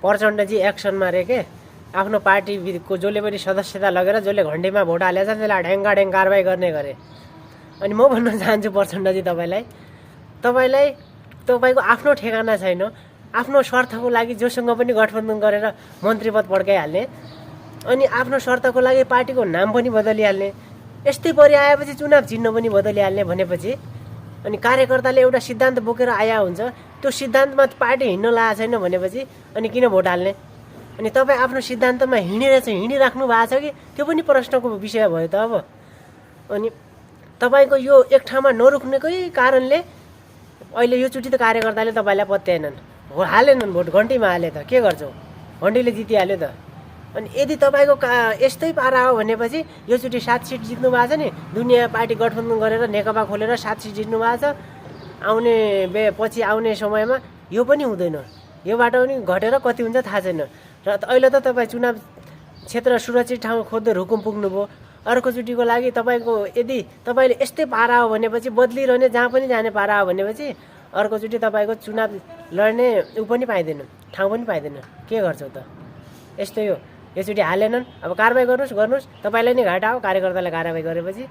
प्रचण्डजी एक्सनमा रे के आफ्नो पार्टीको जसले पनि सदस्यता लगेर जसले घन्टीमा भोट हालेछ त्यसलाई ढ्याङ कारबाही गर्ने गरे। अनि म भन्न चाहन्छु प्रचण्डजी तपाईँको आफ्नो ठेगाना छैन, आफ्नो स्वार्थको लागि जोसँग पनि गठबन्धन गरेर मन्त्री पद पड्काइहाल्ने अनि आफ्नो स्वार्थको लागि पार्टीको नाम पनि बदलिहाल्ने, यस्तै परि आएपछि चुनाव चिन्ह पनि बदलिहाल्ने भनेपछि अनि कार्यकर्ताले एउटा सिद्धान्त बोकेर आया हुन्छ, त्यो सिद्धान्तमा पार्टी हिँड्न लागेको छैन भनेपछि अनि किन भोट हाल्ने? अनि तपाईँ आफ्नो सिद्धान्तमा हिँडिराख्नु भएको छ कि त्यो पनि प्रश्नको विषय भयो त अब। अनि तपाईँको यो एक ठाउँमा नरोक्नेकै कारणले अहिले योचोटि त कार्यकर्ताले तपाईँलाई पत्याएनन्, हालेनन् भोट, घन्टीमा हाले त के गर्छौ, घन्टीले जितिहाल्यो त। अनि यदि तपाईँको यस्तै पारा हो भनेपछि योचोटि 7 सिट जित्नु भएको छ नि, दुनियाँ पार्टी गठबन्धन गरेर नेकपा खोलेर 7 सिट जित्नु भएको छ, पछि आउने समयमा यो पनि हुँदैन, यो बाटो पनि घटेर कति हुन्छ थाहा छैन। र अहिले त तपाईँ चुनाव क्षेत्र सुरक्षित ठाउँ खोज्दै हुकुम पुग्नुभयो, अर्कोचोटिको लागि तपाईँको यदि तपाईँले यस्तै पारा हो भनेपछि बदलिरहने, जहाँ पनि जाने पारा हो भनेपछि अर्कोचोटि तपाईँको चुनाव लड्ने पनि पाइँदैन, ठाउँ पनि पाइँदैन, के गर्छौ त? यस्तै हो, योचोटि हालेनन्, अब कारबाही गर्नुहोस्, तपाईँलाई नै घाटा हो, कार्यकर्तालाई कारबाही गरेपछि